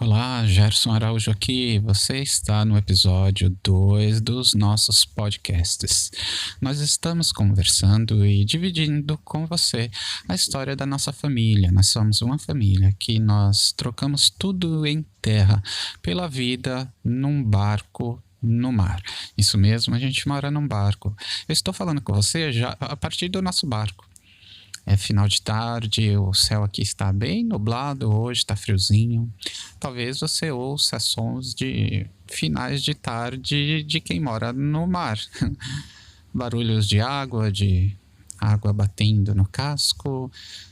Olá, Gerson Araújo aqui. Você está no episódio 2 dos nossos podcasts. Nós estamos conversando e dividindo com você a história da nossa família. Nós somos uma família que nós trocamos tudo em terra pela vida num barco no mar. Isso mesmo, a gente mora num barco. Eu estou falando com você já a partir do nosso barco. É final de tarde, o céu aqui está bem nublado hoje, está friozinho. Talvez você ouça sons de finais de tarde de quem mora no mar. Barulhos de água batendo no casco.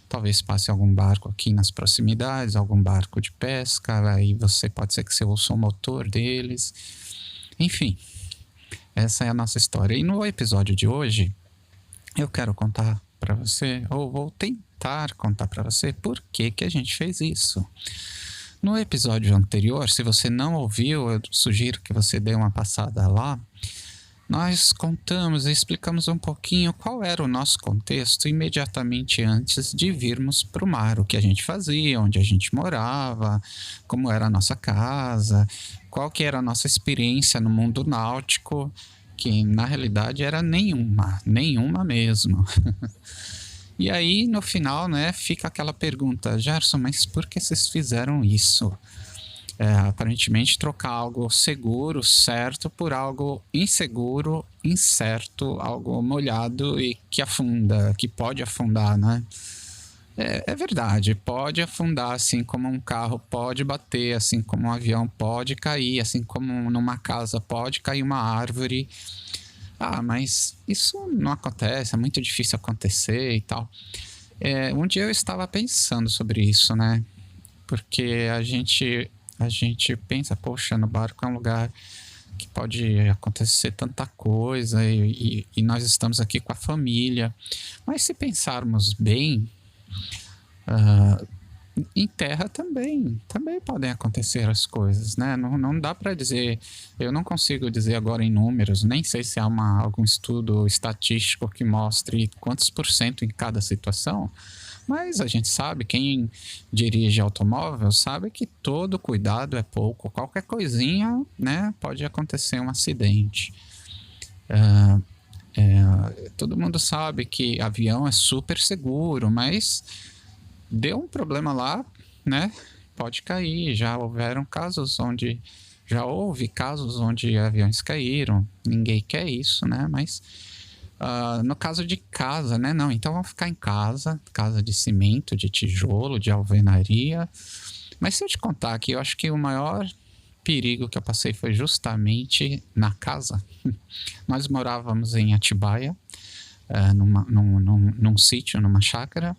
Talvez passe algum barco aqui nas proximidades, algum barco de pesca. Aí pode ser que você ouça o motor deles. Enfim, essa é a nossa história. E no episódio de hoje, eu quero contar para você, ou vou tentar contar para você por que a gente fez isso. No episódio anterior, se você não ouviu, eu sugiro que você dê uma passada lá. Nós contamos e explicamos um pouquinho qual era o nosso contexto imediatamente antes de virmos para o mar, o que a gente fazia, onde a gente morava, como era a nossa casa, qual que era a nossa experiência no mundo náutico, que na realidade era nenhuma mesmo. E aí no final, né, fica aquela pergunta: Gerson, mas por que vocês fizeram isso? Aparentemente trocar algo seguro, certo, por algo inseguro, incerto, algo molhado e que afunda, que pode afundar, né? É verdade, pode afundar, assim como um carro pode bater, assim como um avião pode cair, assim como numa casa pode cair uma árvore. Mas isso não acontece, é muito difícil acontecer e tal. Um dia eu estava pensando sobre isso, né? Porque a gente pensa, poxa, no barco é um lugar que pode acontecer tanta coisa e nós estamos aqui com a família. Mas se pensarmos bem, em terra também podem acontecer as coisas, né? Não dá para dizer, eu não consigo dizer agora em números, nem sei se há algum estudo estatístico que mostre quantos por cento em cada situação, mas a gente sabe, quem dirige automóvel sabe que todo cuidado é pouco, qualquer coisinha, né, pode acontecer um acidente. Todo mundo sabe que avião é super seguro, mas deu um problema lá, né? Pode cair. Já houve casos onde aviões caíram. Ninguém quer isso, né? Mas no caso de casa, né? Não, então vamos ficar em casa de cimento, de tijolo, de alvenaria. Mas se eu te contar aqui, eu acho que o maior perigo que eu passei foi justamente na casa. Nós morávamos em Atibaia, num sítio, numa chácara.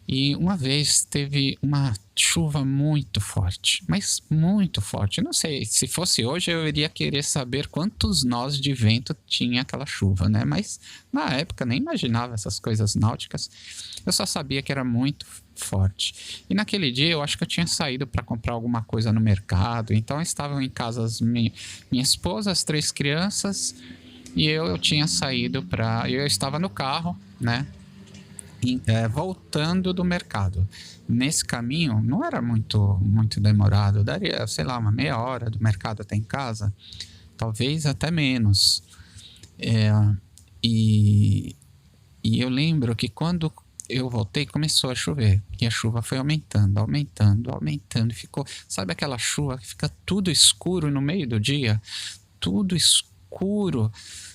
E uma vez teve uma chuva muito forte, mas muito forte. Não sei, se fosse hoje eu iria querer saber quantos nós de vento tinha aquela chuva, né? Mas na época nem imaginava essas coisas náuticas. Eu só sabia que era muito forte. E naquele dia eu acho que eu tinha saído para comprar alguma coisa no mercado. Então estavam em casa minha esposa, as 3 crianças, e eu tinha saído eu estava no carro, né? Voltando do mercado. Nesse caminho não era muito demorado, daria, sei lá, uma meia hora do mercado até em casa, talvez até menos. E eu lembro que quando eu voltei começou a chover, e a chuva foi aumentando, e ficou, sabe aquela chuva que fica tudo escuro no meio do dia? Tudo escuro,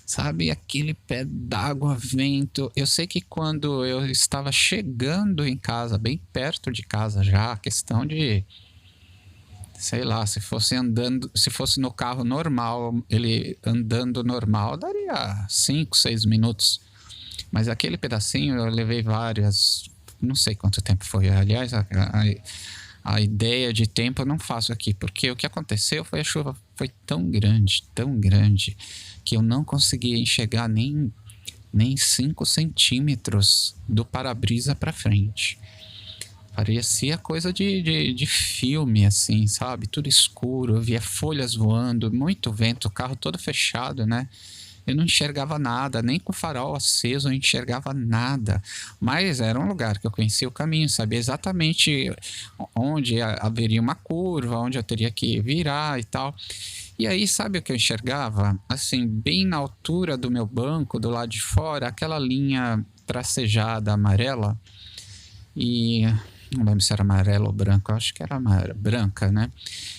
sabe, aquele pé d'água, vento. Eu sei que quando eu estava chegando em casa, bem perto de casa já, questão de, sei lá, se fosse no carro normal, ele andando normal, daria 5, 6 minutos. Mas aquele pedacinho eu levei não sei quanto tempo foi. Aliás, a ideia de tempo eu não faço aqui, porque o que aconteceu foi a chuva foi tão grande, que eu não conseguia enxergar nem 5 centímetros do para-brisa para frente. Parecia coisa de filme, assim, sabe? Tudo escuro, eu via folhas voando, muito vento, o carro todo fechado, né? Eu não enxergava nada, nem com o farol aceso eu enxergava nada. Mas era um lugar que eu conhecia o caminho, sabia exatamente onde haveria uma curva, onde eu teria que virar e tal. E aí, sabe o que eu enxergava? Assim, bem na altura do meu banco, do lado de fora, aquela linha tracejada amarela. E não lembro se era amarelo ou branco, eu acho que era branca, né?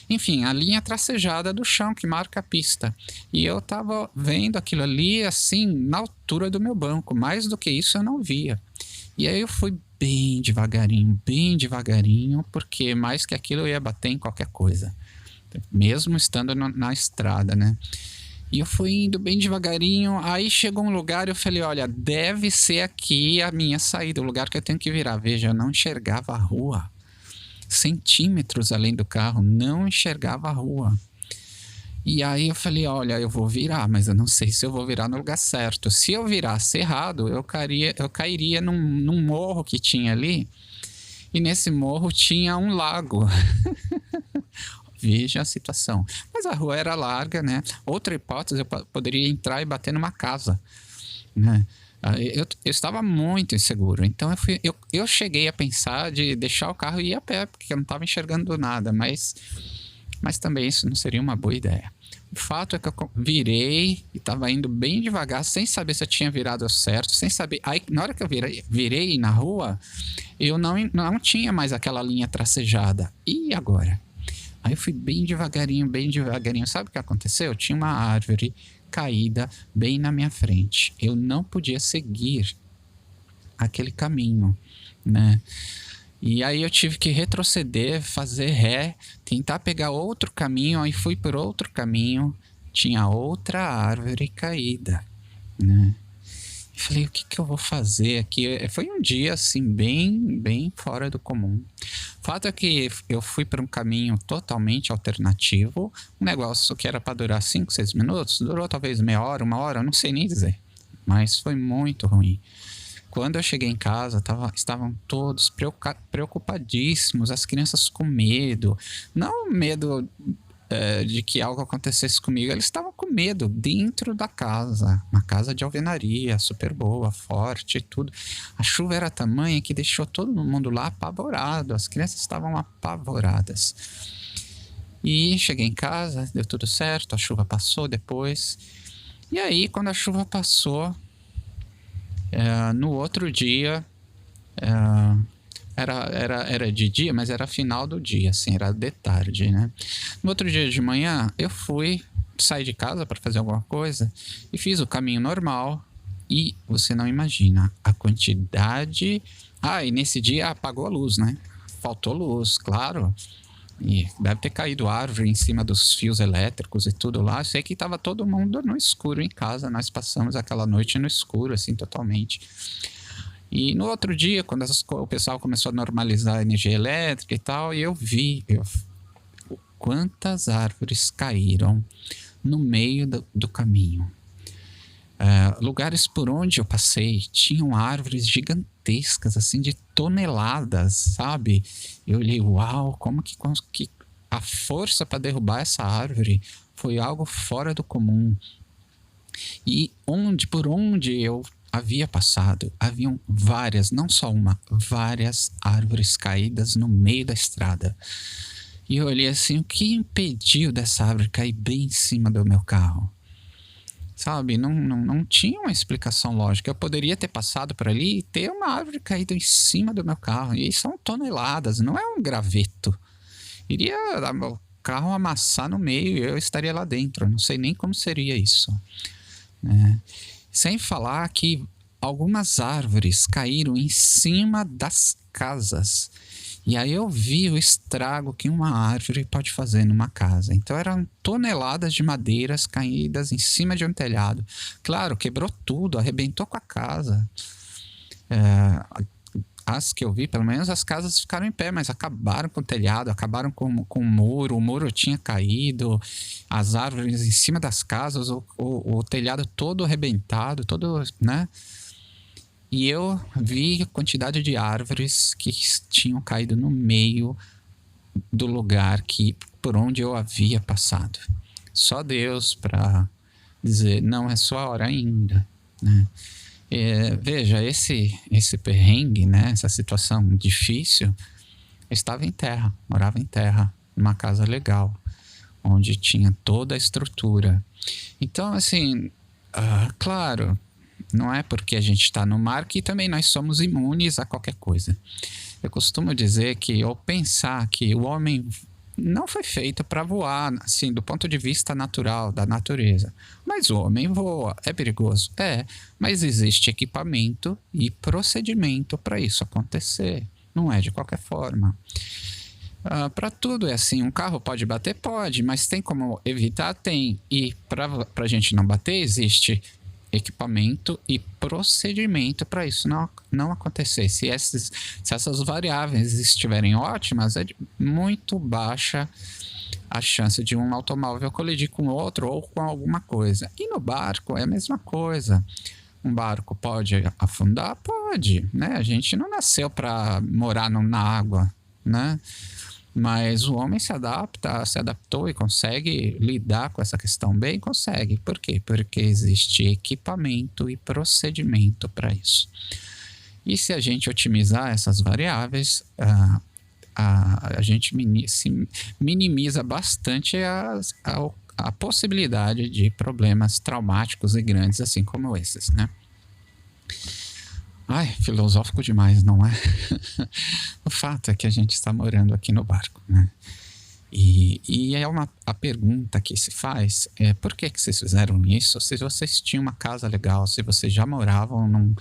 Enfim, a linha tracejada do chão que marca a pista. E eu tava vendo aquilo ali, assim, na altura do meu banco. Mais do que isso eu não via. E aí eu fui bem devagarinho, porque mais que aquilo eu ia bater em qualquer coisa. Mesmo estando na estrada, né? E eu fui indo bem devagarinho, aí chegou um lugar e eu falei, olha, deve ser aqui a minha saída, o lugar que eu tenho que virar. Veja, eu não enxergava a rua. Centímetros além do carro, não enxergava a rua. E aí eu falei, olha, eu vou virar, mas eu não sei se eu vou virar no lugar certo. Se eu virasse errado, eu cairia num morro que tinha ali, e nesse morro tinha um lago. Veja a situação. Mas a rua era larga, né? Outra hipótese, eu poderia entrar e bater numa casa, né? Eu estava muito inseguro. Então eu cheguei a pensar de deixar o carro e ir a pé, porque eu não estava enxergando nada. Mas também isso não seria uma boa ideia. O fato é que eu virei e estava indo bem devagar, sem saber se eu tinha virado certo, sem saber. Aí, na hora que eu virei na rua, eu não tinha mais aquela linha tracejada. E agora? Aí eu fui bem devagarinho. Sabe o que aconteceu? Tinha uma árvore caída bem na minha frente. Eu não podia seguir aquele caminho, né? E aí eu tive que retroceder, fazer ré, tentar pegar outro caminho. Aí fui por outro caminho. Tinha outra árvore caída, né? Falei, o que eu vou fazer aqui? Foi um dia, assim, bem fora do comum. O fato é que eu fui para um caminho totalmente alternativo. Um negócio que era para durar 5, 6 minutos, durou talvez meia hora, uma hora, não sei nem dizer. Mas foi muito ruim. Quando eu cheguei em casa, estavam todos preocupadíssimos, as crianças com medo. Não medo de que algo acontecesse comigo, eles estavam com medo dentro da casa, uma casa de alvenaria, super boa, forte e tudo. A chuva era tamanha que deixou todo mundo lá apavorado, as crianças estavam apavoradas. E cheguei em casa, deu tudo certo, a chuva passou depois. E aí, quando a chuva passou, no outro dia, era de dia, mas era final do dia, assim, era de tarde, né? No outro dia de manhã, eu saí de casa para fazer alguma coisa e fiz o caminho normal. E você não imagina a quantidade. E nesse dia apagou a luz, né? Faltou luz, claro. E deve ter caído árvore em cima dos fios elétricos e tudo lá. Eu sei que estava todo mundo no escuro em casa. Nós passamos aquela noite no escuro, assim, totalmente. E no outro dia, quando o pessoal começou a normalizar a energia elétrica e tal, eu vi quantas árvores caíram no meio do caminho. Lugares por onde eu passei tinham árvores gigantescas, assim, de toneladas, sabe? Eu olhei, uau, como que a força para derrubar essa árvore foi algo fora do comum. E por onde eu havia passado, haviam várias, não só uma, várias árvores caídas no meio da estrada. E eu olhei assim, o que impediu dessa árvore cair bem em cima do meu carro? Sabe, não tinha uma explicação lógica. Eu poderia ter passado por ali e ter uma árvore caída em cima do meu carro. E são toneladas, não é um graveto. Iria o carro amassar no meio e eu estaria lá dentro. Não sei nem como seria isso. Sem falar que algumas árvores caíram em cima das casas. E aí eu vi o estrago que uma árvore pode fazer numa casa. Então eram toneladas de madeiras caídas em cima de um telhado. Claro, quebrou tudo, arrebentou com a casa. As que eu vi, pelo menos as casas ficaram em pé, mas acabaram com o telhado, acabaram com o muro tinha caído, as árvores em cima das casas, o telhado todo arrebentado, todo, né? E eu vi a quantidade de árvores que tinham caído no meio do lugar por onde eu havia passado. Só Deus para dizer, não é sua hora ainda, né? Veja, esse perrengue, né, essa situação difícil, eu estava em terra, morava em terra, numa casa legal, onde tinha toda a estrutura. Então, assim, claro, não é porque a gente está no mar que também nós somos imunes a qualquer coisa. Eu costumo dizer que, ou pensar que o homem não foi feito para voar, assim, do ponto de vista natural, da natureza. Mas o homem voa. É perigoso? É. Mas existe equipamento e procedimento para isso acontecer. Não é de qualquer forma. Para tudo é assim. Um carro pode bater? Pode. Mas tem como evitar? Tem. E para a gente não bater, existe equipamento e procedimento para isso não acontecer. Se essas variáveis estiverem ótimas, é muito baixa a chance de um automóvel colidir com outro ou com alguma coisa. E no barco é a mesma coisa. Um barco pode afundar? Pode, né? A gente não nasceu para morar na água, né? Mas o homem se adaptou e consegue lidar com essa questão bem? Consegue. Por quê? Porque existe equipamento e procedimento para isso. E se a gente otimizar essas variáveis, a gente minimiza bastante a possibilidade de problemas traumáticos e grandes, assim como esses, né? Ai, filosófico demais, não é? O fato é que a gente está morando aqui no barco, né? E a pergunta que se faz é por que vocês fizeram isso? Se vocês tinham uma casa legal, se vocês já moravam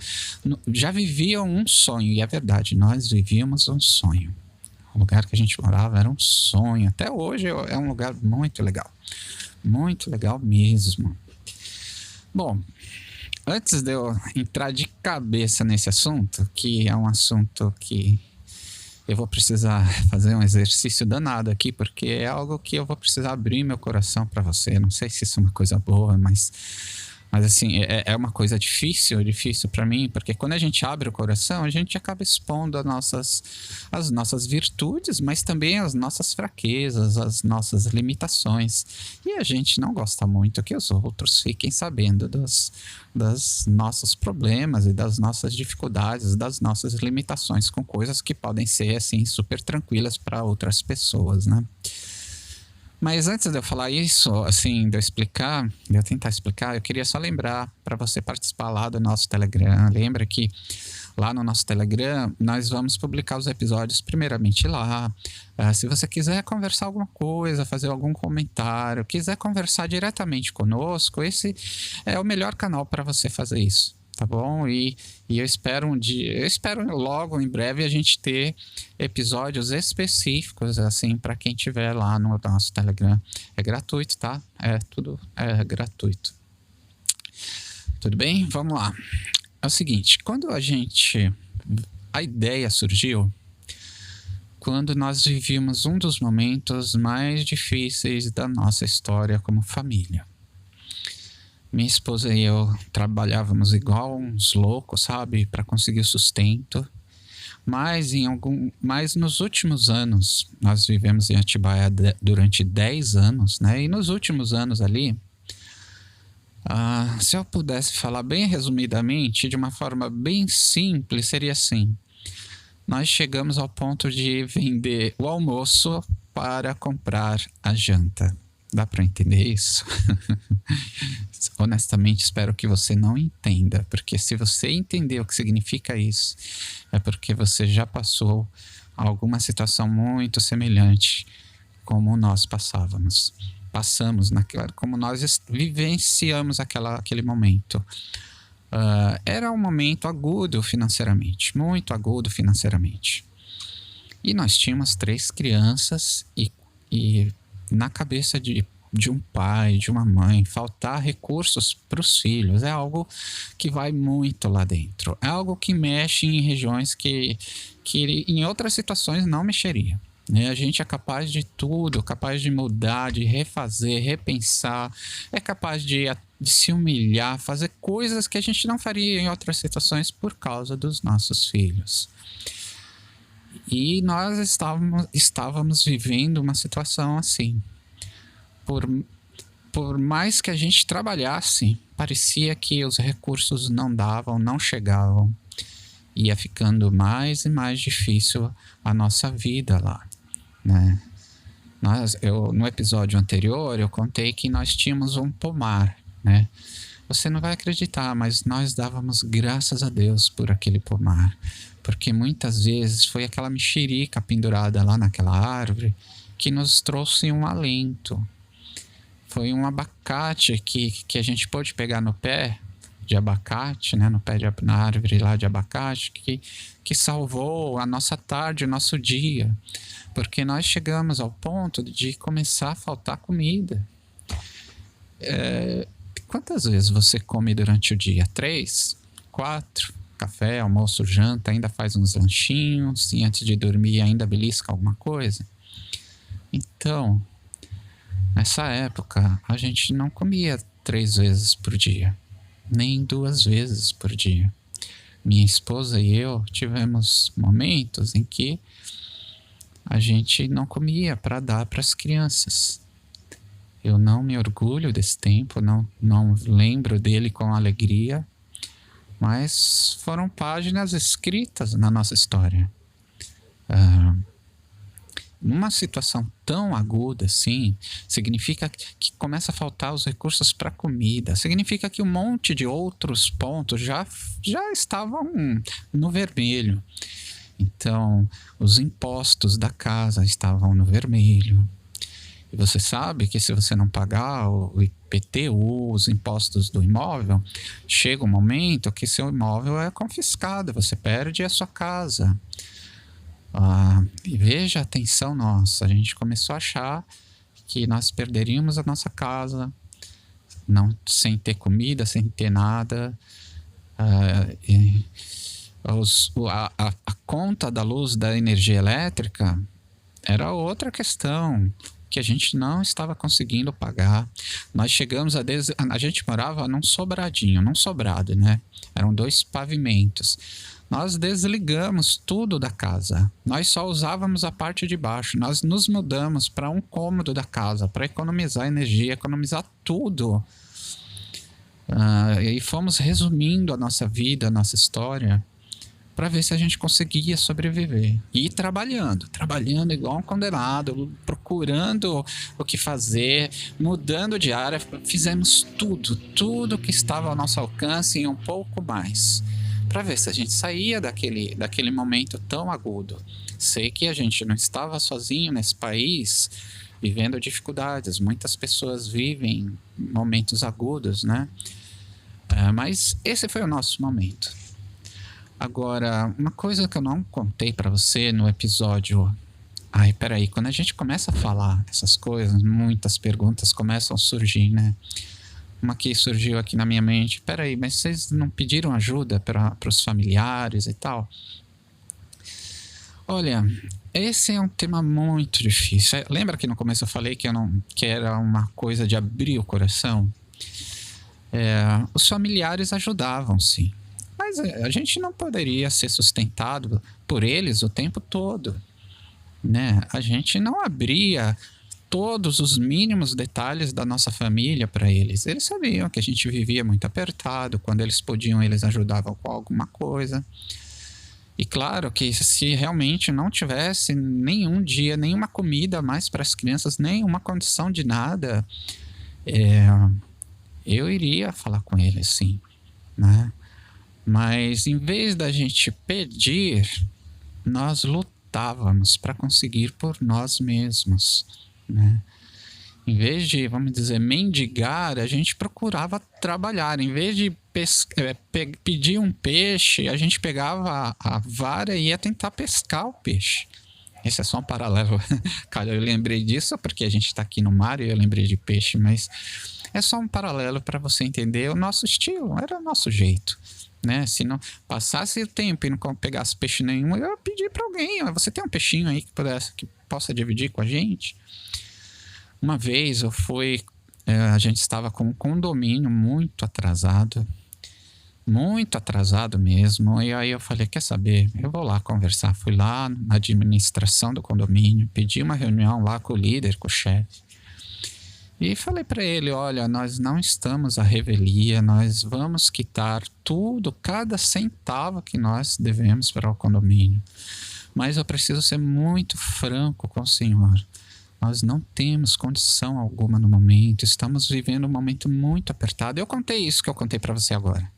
já viviam um sonho, e é verdade, nós vivíamos um sonho. O lugar que a gente morava era um sonho, até hoje é um lugar muito legal mesmo. Bom, antes de eu entrar de cabeça nesse assunto, que é um assunto que eu vou precisar fazer um exercício danado aqui, porque é algo que eu vou precisar abrir meu coração para você. Não sei se isso é uma coisa boa, mas assim, é uma coisa difícil para mim, porque quando a gente abre o coração, a gente acaba expondo as nossas virtudes, mas também as nossas fraquezas, as nossas limitações. E a gente não gosta muito que os outros fiquem sabendo dos nossos problemas e das nossas dificuldades, das nossas limitações com coisas que podem ser, assim, super tranquilas para outras pessoas, né? Mas antes de eu falar isso, assim, de eu tentar explicar, eu queria só lembrar para você participar lá do nosso Telegram. Lembra que lá no nosso Telegram nós vamos publicar os episódios primeiramente lá. Se você quiser conversar alguma coisa, fazer algum comentário, quiser conversar diretamente conosco, esse é o melhor canal para você fazer isso. Tá bom? E eu espero logo, em breve, a gente ter episódios específicos, assim, para quem tiver lá no nosso Telegram. É gratuito, tá? Tudo é gratuito. Tudo bem? Vamos lá. É o seguinte, a ideia surgiu quando nós vivíamos um dos momentos mais difíceis da nossa história como família. Minha esposa e eu trabalhávamos igual uns loucos, sabe, para conseguir sustento. Mas nos últimos anos, nós vivemos em Atibaia durante 10 anos, né? E nos últimos anos ali, se eu pudesse falar bem resumidamente, de uma forma bem simples, seria assim: nós chegamos ao ponto de vender o almoço para comprar a janta. Dá para entender isso? Honestamente, espero que você não entenda, porque se você entender o que significa isso, é porque você já passou alguma situação muito semelhante como nós passamos como nós vivenciamos aquele momento. Era um momento agudo financeiramente, muito agudo financeiramente. E nós tínhamos 3 crianças e na cabeça de um pai, de uma mãe, faltar recursos para os filhos é algo que vai muito lá dentro. É algo que mexe em regiões que em outras situações não mexeria. Né? A gente é capaz de tudo, capaz de mudar, de refazer, repensar, é capaz de se humilhar, fazer coisas que a gente não faria em outras situações por causa dos nossos filhos. E nós estávamos vivendo uma situação assim. por mais que a gente trabalhasse, parecia que os recursos não davam, não chegavam. Ia ficando mais e mais difícil a nossa vida lá, né? No episódio anterior, eu contei que nós tínhamos um pomar, né? Você não vai acreditar, mas nós dávamos graças a Deus por aquele pomar. Porque muitas vezes foi aquela mexerica pendurada lá naquela árvore que nos trouxe um alento. Foi um abacate que a gente pôde pegar no pé de abacate, né? Na árvore lá de abacate, que salvou a nossa tarde, o nosso dia. Porque nós chegamos ao ponto de começar a faltar comida. Quantas vezes você come durante o dia? 3? 4? Café, almoço, janta, ainda faz uns lanchinhos e antes de dormir ainda belisca alguma coisa? Então, nessa época, a gente não comia 3 vezes por dia, nem 2 vezes por dia. Minha esposa e eu tivemos momentos em que a gente não comia para dar para as crianças. Eu não me orgulho desse tempo, não lembro dele com alegria, mas foram páginas escritas na nossa história. Numa situação tão aguda assim, significa que começa a faltar os recursos para comida, significa que um monte de outros pontos já estavam no vermelho. Então, os impostos da casa estavam no vermelho. E você sabe que se você não pagar o IPTU, os impostos do imóvel, chega um momento que seu imóvel é confiscado, você perde a sua casa. E veja a atenção nossa, a gente começou a achar que nós perderíamos a nossa casa, sem ter comida, sem ter nada. A conta da luz, da energia elétrica era outra questão que a gente não estava conseguindo pagar. Nós chegamos a gente morava num sobradinho, num sobrado, né? Eram 2 pavimentos. Nós desligamos tudo da casa. Nós só usávamos a parte de baixo. Nós nos mudamos para um cômodo da casa para economizar energia, economizar tudo. E fomos resumindo a nossa vida, a nossa história, para ver se a gente conseguia sobreviver. E trabalhando igual um condenado, procurando o que fazer, mudando de área. Fizemos tudo que estava ao nosso alcance e um pouco mais, para ver se a gente saía daquele momento tão agudo. Sei que a gente não estava sozinho nesse país, vivendo dificuldades. Muitas pessoas vivem momentos agudos, né? Mas esse foi o nosso momento. Agora, uma coisa que eu não contei para você no episódio... peraí, quando a gente começa a falar essas coisas, muitas perguntas começam a surgir, né? Uma que surgiu aqui na minha mente: peraí, mas vocês não pediram ajuda para os familiares e tal? Olha, esse é um tema muito difícil. Lembra que no começo eu falei que era uma coisa de abrir o coração? Os familiares ajudavam, sim. Mas a gente não poderia ser sustentado por eles o tempo todo, né? A gente não abria todos os mínimos detalhes da nossa família para eles. Eles sabiam que a gente vivia muito apertado. Quando eles podiam, eles ajudavam com alguma coisa. E claro que se realmente não tivesse nenhum dia, nenhuma comida mais para as crianças, nenhuma condição de nada, eu iria falar com eles, sim, né? Mas em vez da gente pedir, nós lutávamos para conseguir por nós mesmos, né? Em vez de, vamos dizer, mendigar, a gente procurava trabalhar. Em vez de pedir um peixe, a gente pegava a vara e ia tentar pescar o peixe. Esse é só um paralelo. Cara, eu lembrei disso porque a gente está aqui no mar e eu lembrei de peixe, mas é só um paralelo para você entender o nosso estilo, era o nosso jeito, né? Se não passasse o tempo e não pegasse peixe nenhum, eu ia pedir para alguém: você tem um peixinho aí que possa dividir com a gente? Uma vez a gente estava com um condomínio muito atrasado mesmo, e aí eu falei: quer saber, eu vou lá conversar. Fui lá na administração do condomínio, pedi uma reunião lá com o líder, com o chefe, E falei para ele: olha, nós não estamos à revelia, nós vamos quitar tudo, cada centavo que nós devemos para o condomínio. Mas eu preciso ser muito franco com o senhor. Nós não temos condição alguma no momento, estamos vivendo um momento muito apertado. Eu contei isso que eu contei para você agora.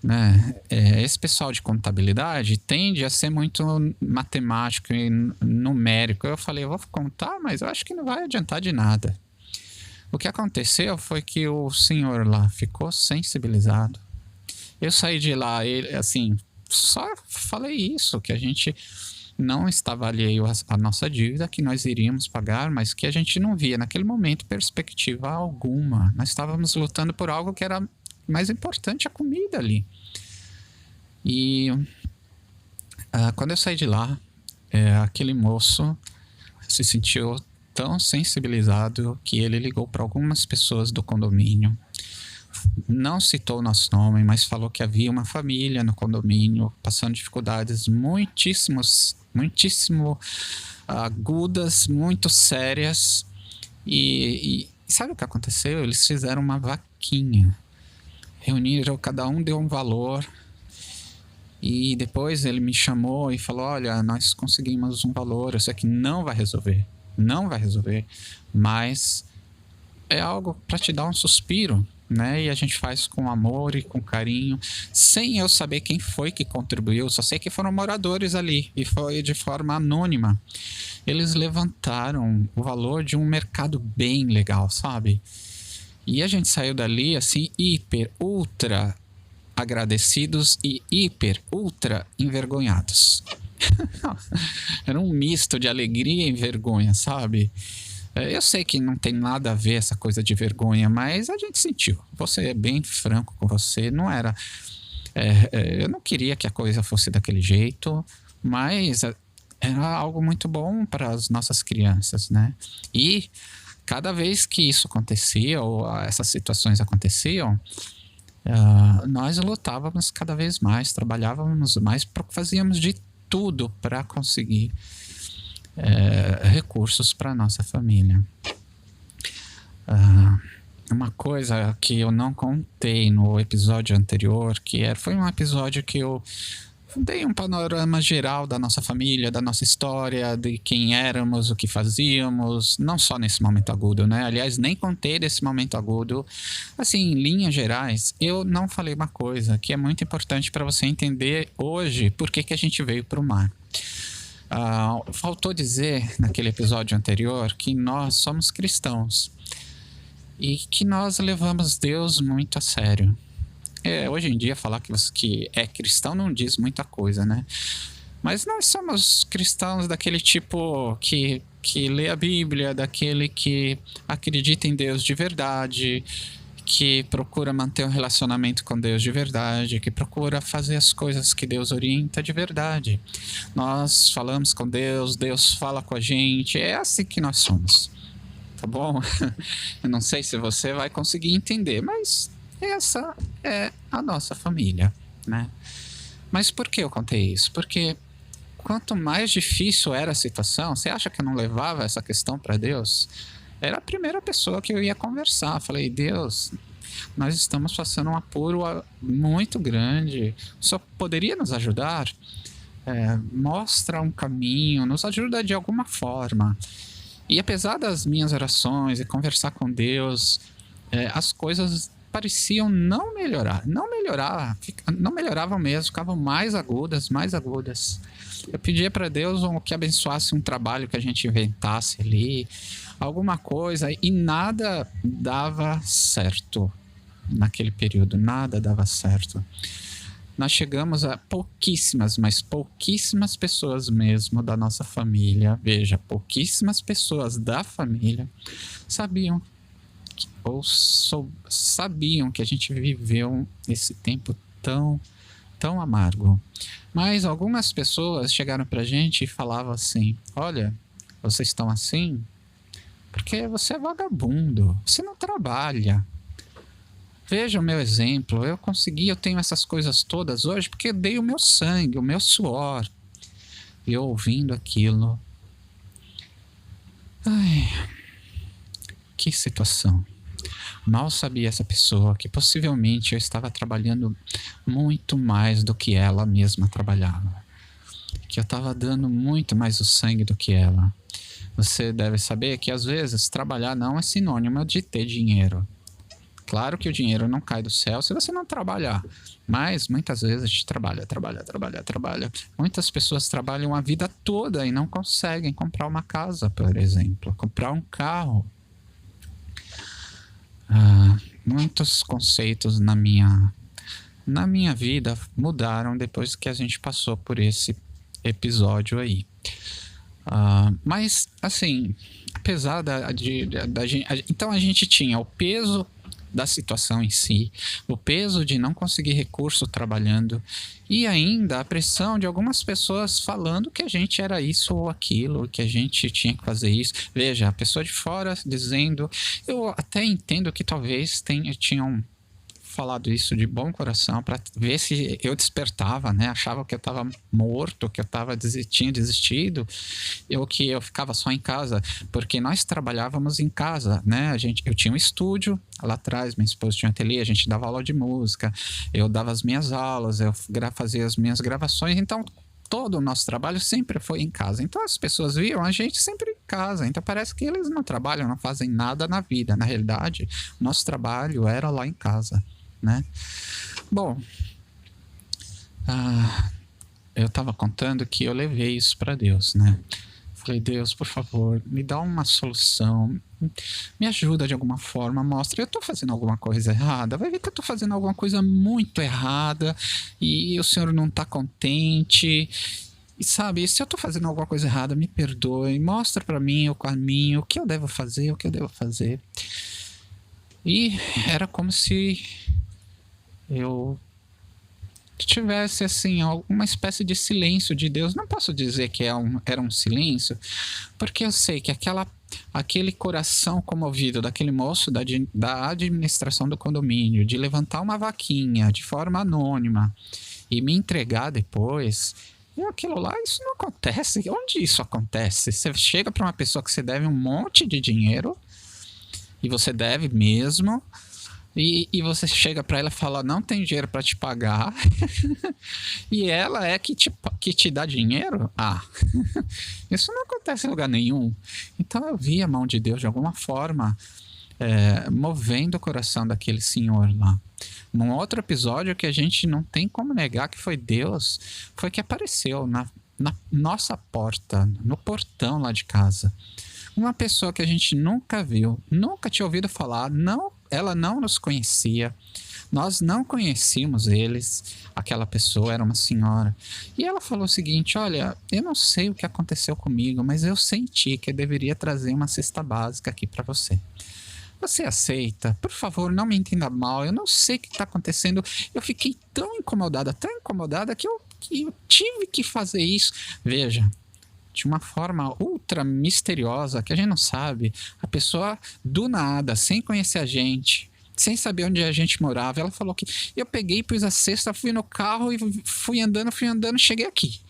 Né? Esse pessoal de contabilidade tende a ser muito matemático e numérico. Eu falei: eu vou contar, mas eu acho que não vai adiantar de nada. O que aconteceu foi que o senhor lá ficou sensibilizado. Eu saí de lá, ele, assim, só falei isso, que a gente não estava alheio à nossa dívida, que nós iríamos pagar, mas que a gente não via naquele momento perspectiva alguma. Nós estávamos lutando por algo que era mais importante, a comida ali. E quando eu saí de lá, aquele moço se sentiu tão sensibilizado que ele ligou para algumas pessoas do condomínio. Não citou o nosso nome, mas falou que havia uma família no condomínio passando dificuldades muitíssimo agudas, muito sérias. E sabe o que aconteceu? Eles fizeram uma vaquinha. Reuniram, cada um deu um valor. E depois ele me chamou e falou: olha, nós conseguimos um valor, eu sei que não vai resolver, mas é algo para te dar um suspiro, né? E a gente faz com amor e com carinho, sem eu saber quem foi que contribuiu, só sei que foram moradores ali e foi de forma anônima. Eles levantaram o valor de um mercado bem legal, sabe? E a gente saiu dali assim, hiper, ultra agradecidos e hiper, ultra envergonhados. Era um misto de alegria e vergonha, sabe? Eu sei que não tem nada a ver essa coisa de vergonha, mas a gente sentiu. Vou ser bem franco com você, não era... eu não queria que a coisa fosse daquele jeito, mas era algo muito bom para as nossas crianças, né? E cada vez que isso acontecia, ou essas situações aconteciam, nós lutávamos cada vez mais, trabalhávamos mais, fazíamos de tudo para conseguir recursos para nossa família. Uma coisa que eu não contei no episódio anterior, foi um episódio que eu dei um panorama geral da nossa família, da nossa história, de quem éramos, o que fazíamos, não só nesse momento agudo, né? Aliás, nem contei desse momento agudo. Assim, em linhas gerais, eu não falei uma coisa que é muito importante para você entender hoje por que a gente veio para o mar. Faltou dizer naquele episódio anterior que nós somos cristãos e que nós levamos Deus muito a sério. Hoje em dia falar que é cristão não diz muita coisa, né? Mas nós somos cristãos daquele tipo que lê a Bíblia, daquele que acredita em Deus de verdade, que procura manter um relacionamento com Deus de verdade, que procura fazer as coisas que Deus orienta de verdade. Nós falamos com Deus, Deus fala com a gente, é assim que nós somos, tá bom? Eu não sei se você vai conseguir entender, mas essa é a nossa família, né? Mas por que eu contei isso? Porque quanto mais difícil era a situação, você acha que eu não levava essa questão para Deus? Era a primeira pessoa que eu ia conversar. Falei: Deus, nós estamos passando um apuro muito grande. O Senhor poderia nos ajudar? Mostra um caminho, nos ajuda de alguma forma. E apesar das minhas orações e conversar com Deus, as coisas pareciam não melhoravam mesmo, ficavam mais agudas. Eu pedia para Deus que abençoasse um trabalho que a gente inventasse ali, alguma coisa, e nada dava certo naquele período, nada dava certo. Nós chegamos a pouquíssimas pessoas mesmo da nossa família, veja, pouquíssimas pessoas da família sabiam que a gente viveu esse tempo tão amargo. Mas algumas pessoas chegaram pra gente e falavam assim: olha, vocês estão assim porque você é vagabundo, você não trabalha. Veja o meu exemplo, eu tenho essas coisas todas hoje porque eu dei o meu sangue, o meu suor. E eu ouvindo aquilo, Que situação. Mal sabia essa pessoa que possivelmente eu estava trabalhando muito mais do que ela mesma trabalhava. Que eu estava dando muito mais o sangue do que ela. Você deve saber que às vezes trabalhar não é sinônimo de ter dinheiro. Claro que o dinheiro não cai do céu se você não trabalhar. Mas muitas vezes a gente trabalha. Muitas pessoas trabalham a vida toda e não conseguem comprar uma casa, por exemplo. Comprar um carro. Muitos conceitos na minha vida mudaram depois que a gente passou por esse episódio aí. Mas, assim, apesar da gente... Então a gente tinha o peso da situação em si, o peso de não conseguir recurso trabalhando e ainda a pressão de algumas pessoas falando que a gente era isso ou aquilo, que a gente tinha que fazer isso. Veja, a pessoa de fora dizendo... Eu até entendo que talvez tinham falado isso de bom coração para ver se eu despertava, né? Achava que eu estava morto, que eu tinha desistido, ou que eu ficava só em casa, porque nós trabalhávamos em casa, né? Eu tinha um estúdio lá atrás, minha esposa tinha um ateliê, a gente dava aula de música, eu dava as minhas aulas, eu fazia as minhas gravações, então todo o nosso trabalho sempre foi em casa. Então as pessoas viam a gente sempre em casa. Então parece que eles não trabalham, não fazem nada na vida. Na realidade, nosso trabalho era lá em casa, né? Bom, eu estava contando que eu levei isso para Deus, né? Falei, Deus, por favor, me dá uma solução, me ajuda de alguma forma, mostra, eu estou fazendo alguma coisa errada, vai ver que eu estou fazendo alguma coisa muito errada e o Senhor não está contente, e sabe, se eu estou fazendo alguma coisa errada, me perdoe, mostra para mim o caminho, o que eu devo fazer, E era como se eu tivesse assim alguma espécie de silêncio de Deus. Não posso dizer que era um silêncio, porque eu sei que aquele coração comovido daquele moço da administração do condomínio, de levantar uma vaquinha de forma anônima e me entregar depois, aquilo lá, isso não acontece. Onde isso acontece? Você chega para uma pessoa que você deve um monte de dinheiro, e você deve mesmo, e você chega para ela e fala, não tem dinheiro para te pagar, e ela é que te dá dinheiro? Isso não acontece em lugar nenhum. Então eu vi a mão de Deus de alguma forma movendo o coração daquele senhor lá. Num outro episódio que a gente não tem como negar que foi Deus, foi que apareceu na nossa porta, no portão lá de casa. Uma pessoa que a gente nunca viu, nunca tinha ouvido falar, ela não nos conhecia, nós não conhecíamos eles, aquela pessoa era uma senhora. E ela falou o seguinte, olha, eu não sei o que aconteceu comigo, mas eu senti que eu deveria trazer uma cesta básica aqui para você. Você aceita? Por favor, não me entenda mal, eu não sei o que está acontecendo. Eu fiquei tão incomodada que eu tive que fazer isso. Veja, de uma forma ultra misteriosa, que a gente não sabe, a pessoa do nada, sem conhecer a gente, sem saber onde a gente morava, ela falou que eu peguei, pus a cesta, fui no carro e fui andando, cheguei aqui.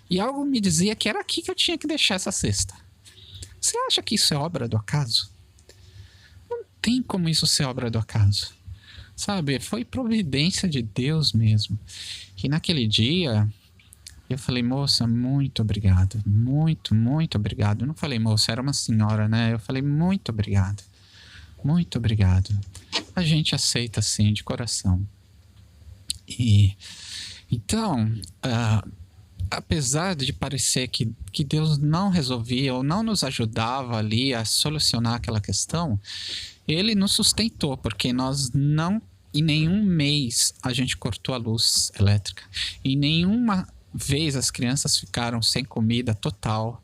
E algo me dizia que era aqui que eu tinha que deixar essa cesta. Você acha que isso é obra do acaso? Não tem como isso ser obra do acaso. Sabe, foi providência de Deus mesmo. E naquele dia eu falei, moça, muito obrigado. Muito, muito obrigado. Eu não falei, moça, era uma senhora, né? Eu falei, muito obrigado. Muito obrigado. A gente aceita assim, de coração. E então, apesar de parecer que Deus não resolvia ou não nos ajudava ali a solucionar aquela questão, Ele nos sustentou, porque nós não, em nenhum mês a gente cortou a luz elétrica. Em nenhuma vez as crianças ficaram sem comida total.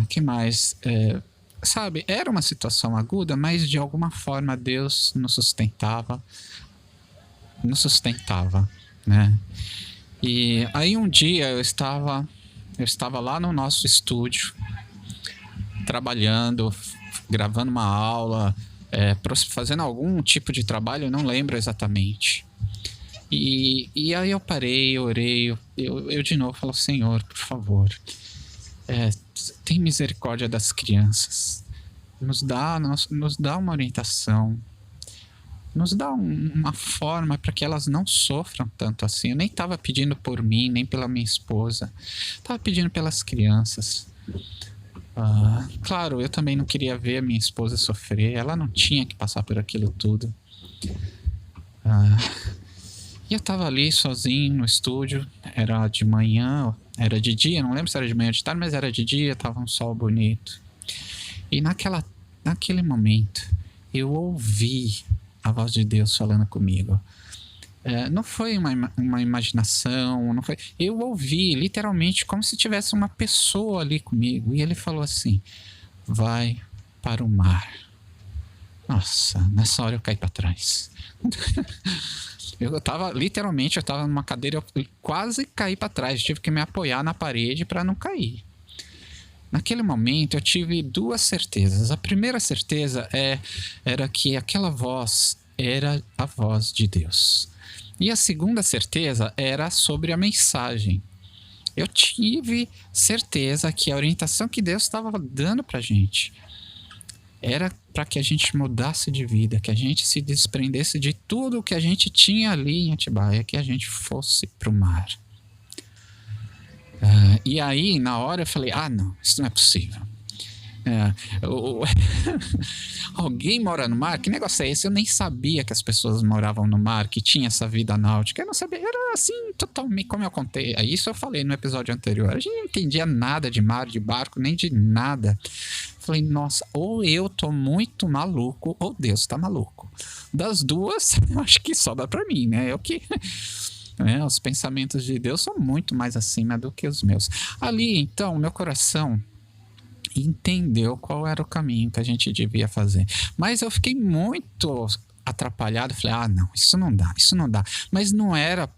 Que mais? Sabe, era uma situação aguda, mas de alguma forma Deus nos sustentava, né? E aí um dia eu estava lá no nosso estúdio, trabalhando, gravando uma aula, fazendo algum tipo de trabalho, eu não lembro exatamente. E aí eu parei, orei, eu de novo falo, Senhor, por favor, tem misericórdia das crianças, nos dá uma orientação, nos dá uma forma para que elas não sofram tanto assim. Eu nem estava pedindo por mim, nem pela minha esposa, estava pedindo pelas crianças. Claro, eu também não queria ver a minha esposa sofrer, ela não tinha que passar por aquilo tudo. E eu estava ali sozinho no estúdio, era de manhã, era de dia, não lembro se era de manhã ou de tarde, mas era de dia, estava um sol bonito. E naquele momento, eu ouvi a voz de Deus falando comigo. Não foi uma imaginação, não foi. Eu ouvi literalmente como se tivesse uma pessoa ali comigo. E ele falou assim: vai para o mar. Nossa, nessa hora eu caí para trás. Eu tava numa cadeira, eu quase caí para trás. Eu tive que me apoiar na parede para não cair. Naquele momento eu tive duas certezas. A primeira certeza era que aquela voz era a voz de Deus. E a segunda certeza era sobre a mensagem. Eu tive certeza que a orientação que Deus estava dando para a gente era para que a gente mudasse de vida, que a gente se desprendesse de tudo que a gente tinha ali em Atibaia, que a gente fosse para o mar. E aí, na hora, eu falei: não, isso não é possível. Alguém mora no mar? Que negócio é esse? Eu nem sabia que as pessoas moravam no mar, que tinha essa vida náutica. Eu não sabia, era assim, totalmente, como eu contei. Isso eu falei no episódio anterior. A gente não entendia nada de mar, de barco, nem de nada. Falei: nossa, ou eu tô muito maluco, ou Deus tá maluco. Das duas, eu acho que sobra pra mim, né? Os pensamentos de Deus são muito mais acima do que os meus. Ali, então, meu coração entendeu qual era o caminho que a gente devia fazer. Mas eu fiquei muito atrapalhado. Falei: não, isso não dá. Mas não era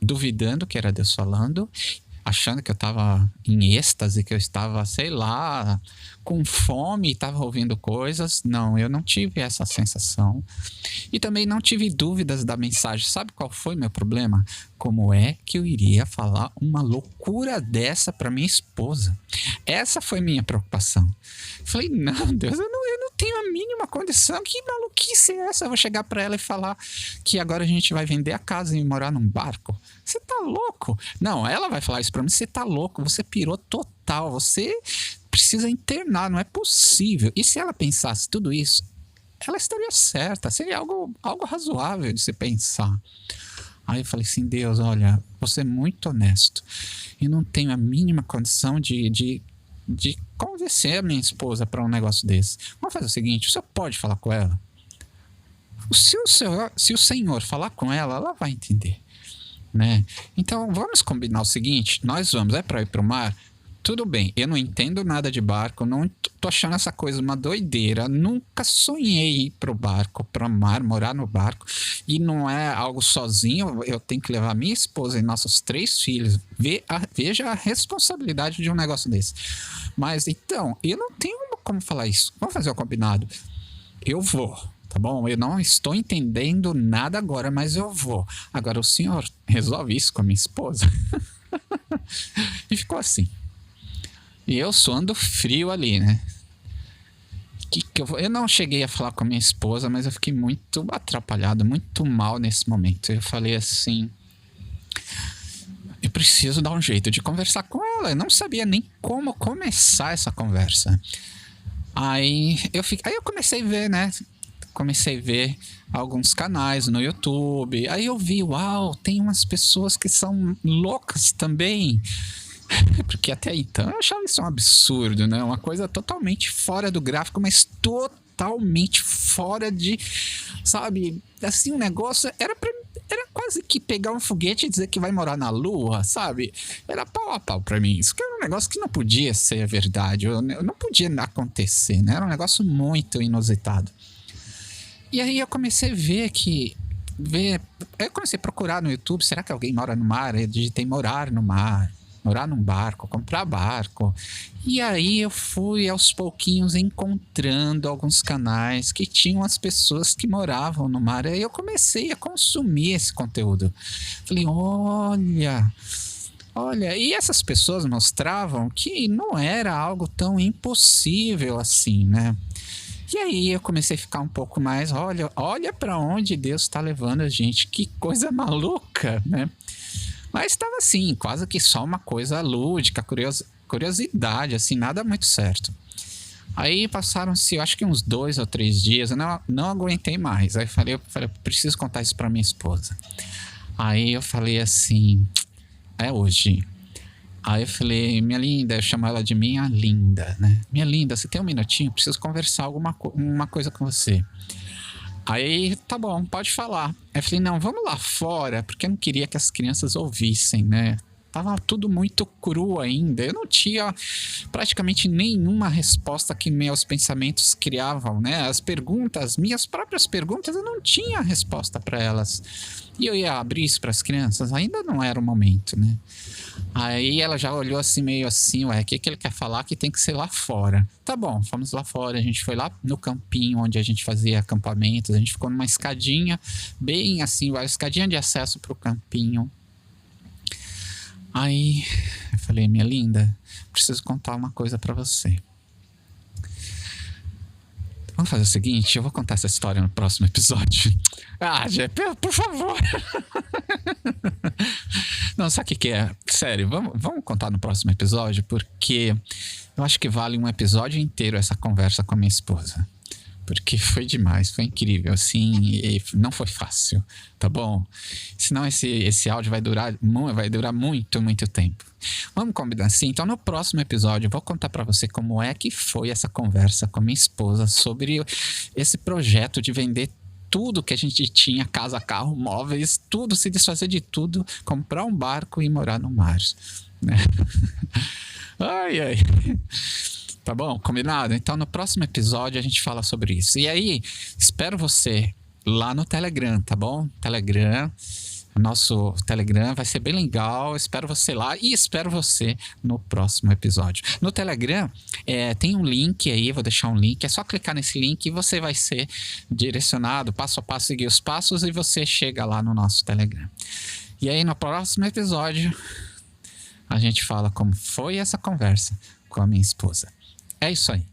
duvidando que era Deus falando, achando que eu estava em êxtase, que eu estava, sei lá, com fome e estava ouvindo coisas. Não, eu não tive essa sensação. E também não tive dúvidas da mensagem. Sabe qual foi meu problema? Como é que eu iria falar uma loucura dessa para minha esposa? Essa foi minha preocupação. Falei: não, Deus, eu não tenho a mínima condição. Que maluquice é essa? Eu vou chegar para ela e falar que agora a gente vai vender a casa e morar num barco? Você tá louco? Não, ela vai falar isso para mim: você tá louco, você pirou total, você precisa internar, não é possível. E se ela pensasse tudo isso, ela estaria certa, seria algo razoável de se pensar. Aí eu falei assim: Deus, olha, você é muito honesto. Eu não tenho a mínima condição de convencer a minha esposa para um negócio desse. Vamos fazer o seguinte: o senhor pode falar com ela? Se o senhor falar com ela, ela vai entender, né? Então vamos combinar o seguinte: nós vamos, para ir para o mar? Tudo bem, eu não entendo nada de barco, não tô achando essa coisa uma doideira, nunca sonhei ir pro barco, pro mar, morar no barco, e não é algo sozinho, eu tenho que levar minha esposa e nossos 3 filhos, veja a responsabilidade de um negócio desse. Mas então, eu não tenho como falar isso, vamos fazer o combinado, eu vou, tá bom? Eu não estou entendendo nada agora, mas eu vou. Agora o senhor resolve isso com a minha esposa? E ficou assim. E eu suando frio ali, né? Eu não cheguei a falar com a minha esposa, mas eu fiquei muito atrapalhado, muito mal nesse momento. Eu falei assim: eu preciso dar um jeito de conversar com ela. Eu não sabia nem como começar essa conversa. Aí eu comecei a ver, né? Comecei a ver alguns canais no YouTube. Aí eu vi: uau, tem umas pessoas que são loucas também. Porque até então eu achava isso um absurdo, né? Uma coisa totalmente fora do gráfico, mas totalmente fora de, sabe? Assim, um negócio era quase que pegar um foguete e dizer que vai morar na Lua, sabe? Era pau a pau pra mim. Isso que era um negócio que não podia ser verdade, não podia acontecer, né? Era um negócio muito inusitado. E aí eu comecei a eu comecei a procurar no YouTube: será que alguém mora no mar? Eu digitei morar no mar, morar num barco, comprar barco. E aí eu fui aos pouquinhos encontrando alguns canais que tinham as pessoas que moravam no mar. Aí eu comecei a consumir esse conteúdo. Falei: olha, Olha, e essas pessoas mostravam que não era algo tão impossível assim, né? E aí eu comecei a ficar um pouco mais, olha para onde Deus está levando a gente, que coisa maluca, né? Mas estava assim, quase que só uma coisa lúdica, curiosidade, assim, nada muito certo. Aí passaram-se, eu acho que uns 2 ou 3 dias, eu não aguentei mais. Aí eu falei, preciso contar isso para minha esposa. Aí eu falei assim, é hoje. Aí eu falei, minha linda, eu chamo ela de minha linda, né? Minha linda, você tem um minutinho? Preciso conversar uma coisa com você. Aí, tá bom, pode falar. Aí eu falei, não, vamos lá fora, porque eu não queria que as crianças ouvissem, né? Tava tudo muito cru ainda. Eu não tinha praticamente nenhuma resposta que meus pensamentos criavam, né? Minhas próprias perguntas, eu não tinha resposta para elas. E eu ia abrir isso para as crianças, ainda não era o momento, né? Aí ela já olhou assim, meio assim, ué, o que ele quer falar que tem que ser lá fora? Tá bom, fomos lá fora, a gente foi lá no campinho onde a gente fazia acampamentos, a gente ficou numa escadinha, bem assim, uma escadinha de acesso pro campinho. Aí eu falei, minha linda, preciso contar uma coisa pra você. Vamos fazer o seguinte, eu vou contar essa história no próximo episódio. Ah, Jé, por favor. Não, sabe o que é? Sério, vamos contar no próximo episódio, porque eu acho que vale um episódio inteiro essa conversa com a minha esposa. Porque foi demais, foi incrível, assim, e não foi fácil, tá bom? Senão esse áudio vai durar muito, muito tempo. Vamos combinar assim? Então no próximo episódio eu vou contar pra você como é que foi essa conversa com a minha esposa sobre esse projeto de vender tudo que a gente tinha, casa, carro, móveis, tudo, se desfazer de tudo, comprar um barco e morar no mar, né? Ai, ai. Tá bom? Combinado? Então no próximo episódio a gente fala sobre isso. E aí, espero você lá no Telegram, tá bom? Telegram, o nosso Telegram vai ser bem legal. Espero você lá e espero você no próximo episódio. No Telegram tem um link aí, vou deixar um link. É só clicar nesse link e você vai ser direcionado passo a passo, seguir os passos e você chega lá no nosso Telegram. E aí no próximo episódio a gente fala como foi essa conversa com a minha esposa. É isso aí.